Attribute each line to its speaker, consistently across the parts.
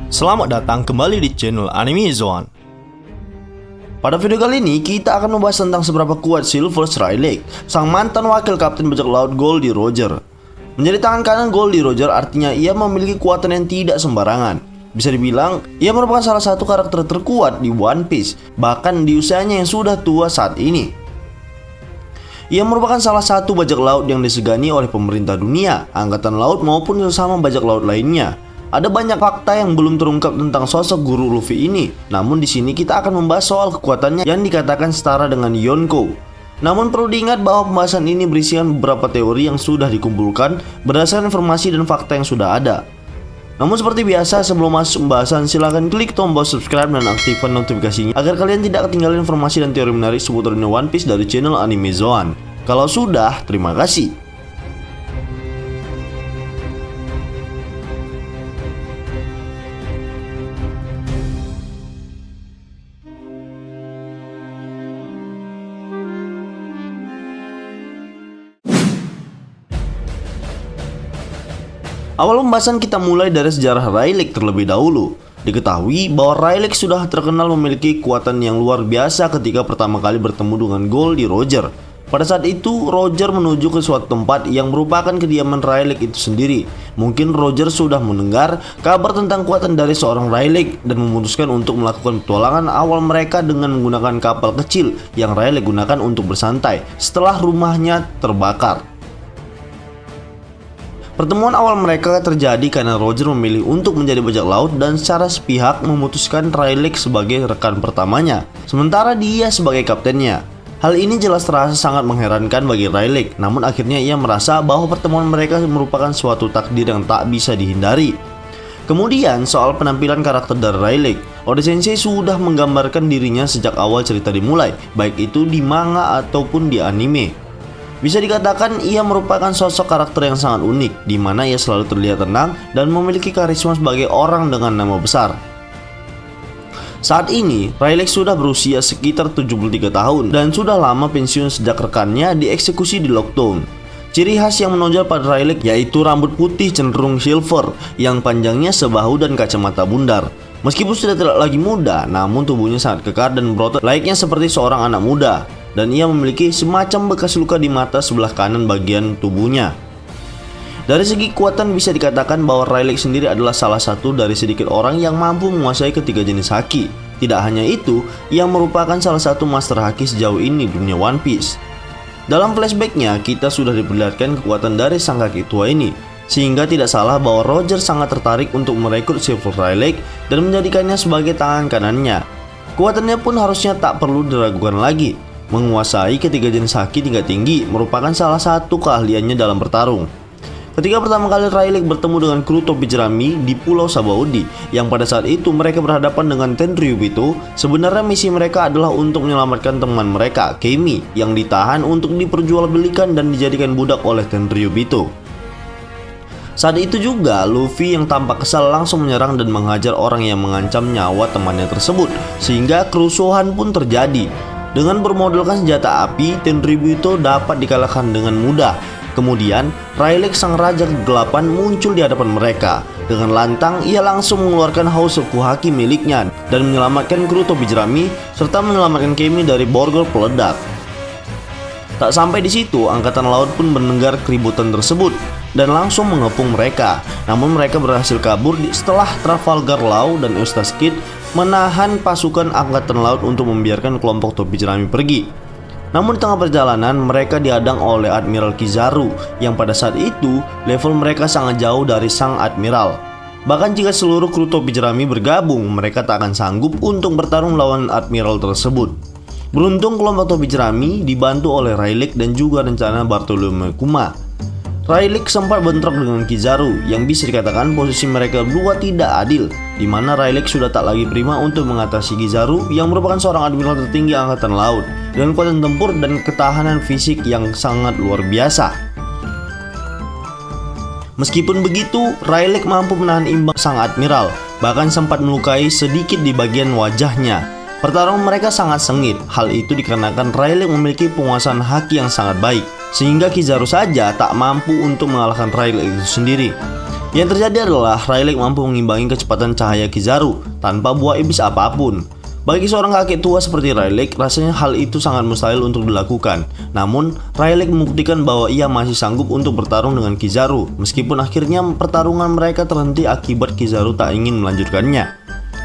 Speaker 1: Selamat datang kembali di channel Anime Zone. Pada video kali ini kita akan membahas tentang seberapa kuat Silver Rayleigh, sang mantan wakil kapten bajak laut Goldie Roger. Menjadi tangan kanan Goldie Roger artinya ia memiliki kekuatan yang tidak sembarangan. Bisa dibilang ia merupakan salah satu karakter terkuat di One Piece, bahkan di usianya yang sudah tua saat ini. Ia merupakan salah satu bajak laut yang disegani oleh pemerintah dunia, angkatan laut maupun sesama bajak laut lainnya. Ada banyak fakta yang belum terungkap tentang sosok guru Luffy ini. Namun di sini kita akan membahas soal kekuatannya yang dikatakan setara dengan Yonko. Namun perlu diingat bahwa pembahasan ini berisikan beberapa teori yang sudah dikumpulkan berdasarkan informasi dan fakta yang sudah ada. Namun seperti biasa, sebelum masuk pembahasan silahkan klik tombol subscribe dan aktifkan notifikasinya agar kalian tidak ketinggalan informasi dan teori menarik seputar One Piece dari channel Anime Zone. Kalau sudah, terima kasih. Awal pembahasan kita mulai dari sejarah Rayleigh terlebih dahulu. Diketahui bahwa Rayleigh sudah terkenal memiliki kekuatan yang luar biasa ketika pertama kali bertemu dengan Goldie Roger. Pada saat itu, Roger menuju ke suatu tempat yang merupakan kediaman Rayleigh itu sendiri. Mungkin Roger sudah mendengar kabar tentang kekuatan dari seorang Rayleigh dan memutuskan untuk melakukan petualangan awal mereka dengan menggunakan kapal kecil yang Rayleigh gunakan untuk bersantai setelah rumahnya terbakar. Pertemuan awal mereka terjadi karena Roger memilih untuk menjadi bajak laut dan secara sepihak memutuskan Rayleigh sebagai rekan pertamanya, sementara dia sebagai kaptennya. Hal ini jelas terasa sangat mengherankan bagi Rayleigh, namun akhirnya ia merasa bahwa pertemuan mereka merupakan suatu takdir yang tak bisa dihindari. Kemudian soal penampilan karakter dari Rayleigh, Oda Sensei sudah menggambarkan dirinya sejak awal cerita dimulai, baik itu di manga ataupun di anime. Bisa dikatakan ia merupakan sosok karakter yang sangat unik, di mana ia selalu terlihat tenang dan memiliki karisma sebagai orang dengan nama besar. Saat ini, Rayleigh sudah berusia sekitar 73 tahun dan sudah lama pensiun sejak rekannya dieksekusi di Lockdown. Ciri khas yang menonjol pada Rayleigh yaitu rambut putih cenderung silver yang panjangnya sebahu dan kacamata bundar. Meskipun sudah tidak lagi muda, namun tubuhnya sangat kekar dan berotot layaknya seperti seorang anak muda. Dan ia memiliki semacam bekas luka di mata sebelah kanan bagian tubuhnya. Dari segi kekuatan bisa dikatakan bahwa Rayleigh sendiri adalah salah satu dari sedikit orang yang mampu menguasai ketiga jenis haki. Tidak hanya itu, ia merupakan salah satu master haki sejauh ini di dunia One Piece. Dalam flashbacknya, kita sudah diperlihatkan kekuatan dari sang haki tua ini, sehingga tidak salah bahwa Roger sangat tertarik untuk merekrut Silver Rayleigh dan menjadikannya sebagai tangan kanannya. Kekuatannya pun harusnya tak perlu diragukan lagi. Menguasai ketiga jenis haki tingkat tinggi merupakan salah satu keahliannya dalam bertarung. Ketika pertama kali Rayleigh bertemu dengan kru topi jerami di Pulau Sabaody, yang pada saat itu mereka berhadapan dengan Tenryubito, sebenarnya misi mereka adalah untuk menyelamatkan teman mereka, Kemi, yang ditahan untuk diperjualbelikan dan dijadikan budak oleh Tenryubito. Saat itu juga, Luffy yang tampak kesal langsung menyerang dan menghajar orang yang mengancam nyawa temannya tersebut, sehingga kerusuhan pun terjadi. Dengan bermodalkan senjata api, Tenryubito dapat dikalahkan dengan mudah. Kemudian, Rayleigh sang raja kegelapan muncul di hadapan mereka. Dengan lantang, ia langsung mengeluarkan Hausoku Haki miliknya dan menyelamatkan kru topi jerami serta menyelamatkan Kemi dari borgol peledak. Tak sampai di situ, angkatan laut pun mendengar keributan tersebut dan langsung mengepung mereka. Namun mereka berhasil kabur setelah Trafalgar Law dan Eustace Kid menahan pasukan angkatan laut untuk membiarkan kelompok topi jerami pergi. Namun di tengah perjalanan mereka dihadang oleh Admiral Kizaru yang pada saat itu level mereka sangat jauh dari sang Admiral. Bahkan jika seluruh kru topi jerami bergabung, mereka tak akan sanggup untuk bertarung lawan Admiral tersebut. Beruntung kelompok topi jerami dibantu oleh Rayleigh dan juga rencana Bartolomeu Kuma. Rayleigh sempat bentrok dengan Kizaru yang bisa dikatakan posisi mereka berdua tidak adil, di mana Rayleigh sudah tak lagi prima untuk mengatasi Kizaru yang merupakan seorang admiral tertinggi angkatan laut dengan kekuatan tempur dan ketahanan fisik yang sangat luar biasa. Meskipun begitu, Rayleigh mampu menahan imbang sang admiral, bahkan sempat melukai sedikit di bagian wajahnya. Pertarungan mereka sangat sengit. Hal itu dikarenakan Rayleigh memiliki penguasaan haki yang sangat baik, sehingga Kizaru saja tak mampu untuk mengalahkan Rayleigh itu sendiri. Yang terjadi adalah Rayleigh mampu mengimbangi kecepatan cahaya Kizaru tanpa buah iblis apapun. Bagi seorang kakek tua seperti Rayleigh, rasanya hal itu sangat mustahil untuk dilakukan. Namun, Rayleigh membuktikan bahwa ia masih sanggup untuk bertarung dengan Kizaru, meskipun akhirnya pertarungan mereka terhenti akibat Kizaru tak ingin melanjutkannya.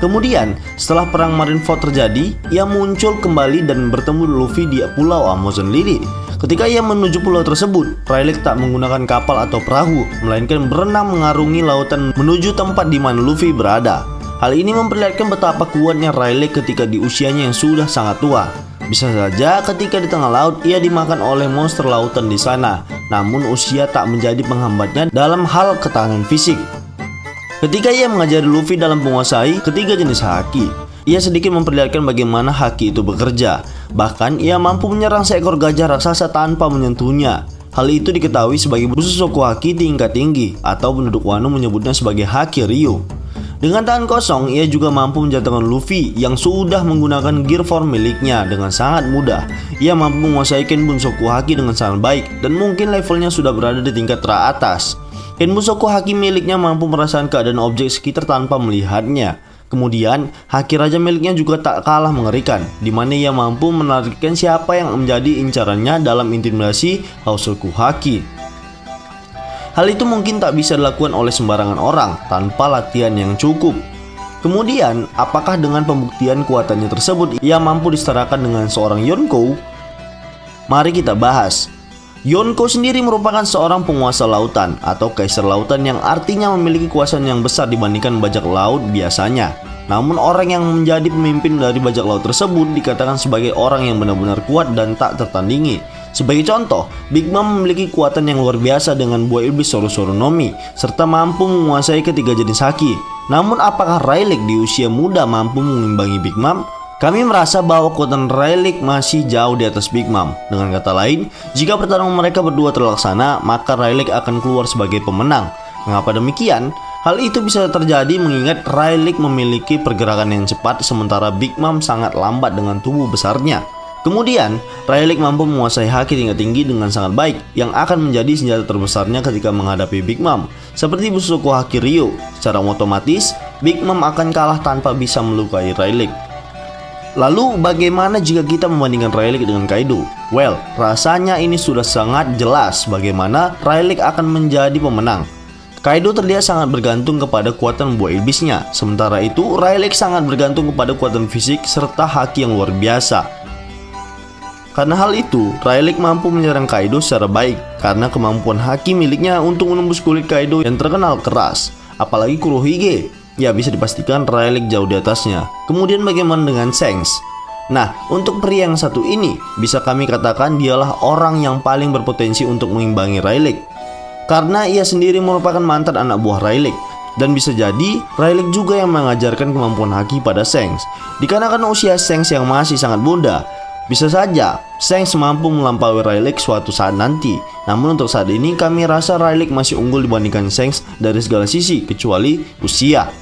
Speaker 1: Kemudian, setelah perang Marineford terjadi, ia muncul kembali dan bertemu Luffy di Pulau Amazon Lily. Ketika ia menuju pulau tersebut, Rayleigh tak menggunakan kapal atau perahu, melainkan berenang mengarungi lautan menuju tempat di mana Luffy berada. Hal ini memperlihatkan betapa kuatnya Rayleigh ketika di usianya yang sudah sangat tua. Bisa saja ketika di tengah laut ia dimakan oleh monster lautan di sana, namun usia tak menjadi penghambatnya dalam hal ketahanan fisik. Ketika ia mengajari Luffy dalam menguasai ketiga jenis haki, ia sedikit memperlihatkan bagaimana haki itu bekerja. Bahkan ia mampu menyerang seekor gajah raksasa tanpa menyentuhnya. Hal itu diketahui sebagai Bushiroku Haki tingkat tinggi, atau penduduk Wano menyebutnya sebagai Haki Ryu. Dengan tangan kosong, ia juga mampu menjatuhkan Luffy yang sudah menggunakan gear form miliknya dengan sangat mudah. Ia mampu menguasai Kenbunsoku Haki dengan sangat baik, dan mungkin levelnya sudah berada di tingkat teratas. Kenbunsoku Haki miliknya mampu merasakan keadaan objek sekitar tanpa melihatnya. Kemudian, haki raja miliknya juga tak kalah mengerikan, di mana ia mampu menargetkan siapa yang menjadi incarannya dalam intimidasi Hausoku Haki. Hal itu mungkin tak bisa dilakukan oleh sembarangan orang tanpa latihan yang cukup. Kemudian, apakah dengan pembuktian kuatannya tersebut ia mampu disetarakan dengan seorang Yonkou? Mari kita bahas. Yonkou sendiri merupakan seorang penguasa lautan atau kaisar lautan yang artinya memiliki kekuasaan yang besar dibandingkan bajak laut biasanya. Namun orang yang menjadi pemimpin dari bajak laut tersebut dikatakan sebagai orang yang benar-benar kuat dan tak tertandingi. Sebagai contoh, Big Mom memiliki kekuatan yang luar biasa dengan buah iblis Soro-Soro Nomi, serta mampu menguasai ketiga jenis haki. Namun apakah Rayleigh di usia muda mampu mengimbangi Big Mom? Kami merasa bahwa kekuatan Rayleigh masih jauh di atas Big Mom. Dengan kata lain, jika pertarungan mereka berdua terlaksana, maka Rayleigh akan keluar sebagai pemenang. Mengapa demikian? Hal itu bisa terjadi mengingat Rayleigh memiliki pergerakan yang cepat, sementara Big Mom sangat lambat dengan tubuh besarnya. Kemudian, Rayleigh mampu menguasai haki tingkat tinggi dengan sangat baik, yang akan menjadi senjata terbesarnya ketika menghadapi Big Mom. Seperti Bushiroku Haki Ryu, secara otomatis Big Mom akan kalah tanpa bisa melukai Rayleigh. Lalu bagaimana jika kita membandingkan Rayleigh dengan Kaido? Well, rasanya ini sudah sangat jelas bagaimana Rayleigh akan menjadi pemenang. Kaido terlihat sangat bergantung kepada kekuatan buah iblisnya, sementara itu Rayleigh sangat bergantung kepada kekuatan fisik serta haki yang luar biasa. Karena hal itu, Rayleigh mampu menyerang Kaido secara baik karena kemampuan haki miliknya untuk menembus kulit Kaido yang terkenal keras. Apalagi Kurohige, ya bisa dipastikan Rayleigh jauh di atasnya. Kemudian bagaimana dengan Shanks? Nah, untuk pria yang satu ini, bisa kami katakan dialah orang yang paling berpotensi untuk mengimbangi Rayleigh. Karena ia sendiri merupakan mantan anak buah Rayleigh. Dan bisa jadi Rayleigh juga yang mengajarkan kemampuan haki pada Shanks. Dikarenakan usia Shanks yang masih sangat muda, bisa saja Shanks mampu melampaui Rayleigh suatu saat nanti. Namun untuk saat ini kami rasa Rayleigh masih unggul dibandingkan Shanks dari segala sisi kecuali usia.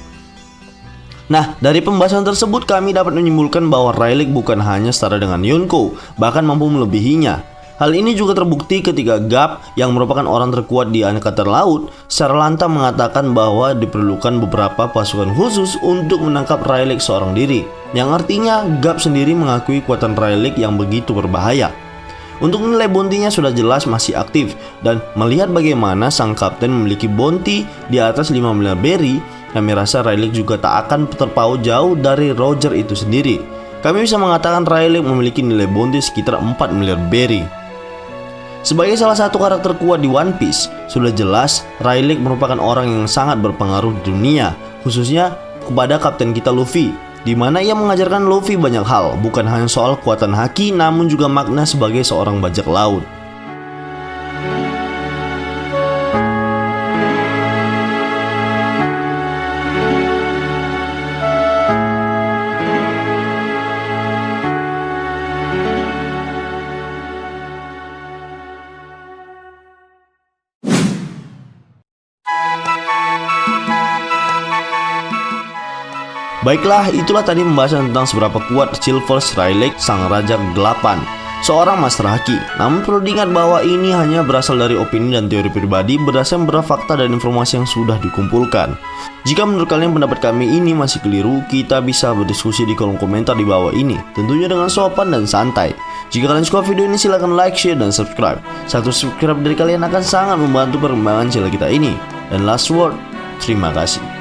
Speaker 1: Nah, dari pembahasan tersebut kami dapat menyimpulkan bahwa Rayleigh bukan hanya setara dengan Yonkou, bahkan mampu melebihinya. Hal ini juga terbukti ketika Garp yang merupakan orang terkuat di Angkatan Laut secara lantang mengatakan bahwa diperlukan beberapa pasukan khusus untuk menangkap Rayleigh seorang diri, yang artinya Garp sendiri mengakui kekuatan Rayleigh yang begitu berbahaya. Untuk nilai bounty-nya sudah jelas masih aktif, dan melihat bagaimana sang kapten memiliki bounty di atas 5 miliar berry, kami rasa Rayleigh juga tak akan terpaut jauh dari Roger itu sendiri. Kami bisa mengatakan Rayleigh memiliki nilai bounty sekitar 4 miliar berry. Sebagai salah satu karakter kuat di One Piece, sudah jelas Rayleigh merupakan orang yang sangat berpengaruh di dunia, khususnya kepada kapten kita Luffy, di mana ia mengajarkan Luffy banyak hal, bukan hanya soal kekuatan haki, namun juga makna sebagai seorang bajak laut. Baiklah, itulah tadi pembahasan tentang seberapa kuat Silver Rayleigh, sang raja ke-8. seorang Master Haki. Namun perlu diingat bahwa ini hanya berasal dari opini dan teori pribadi berdasarkan beberapa fakta dan informasi yang sudah dikumpulkan. Jika menurut kalian pendapat kami ini masih keliru, kita bisa berdiskusi di kolom komentar di bawah ini, tentunya dengan sopan dan santai. Jika kalian suka video ini silahkan like, share, dan subscribe. Satu subscribe dari kalian akan sangat membantu perkembangan channel kita ini. Dan last word, terima kasih.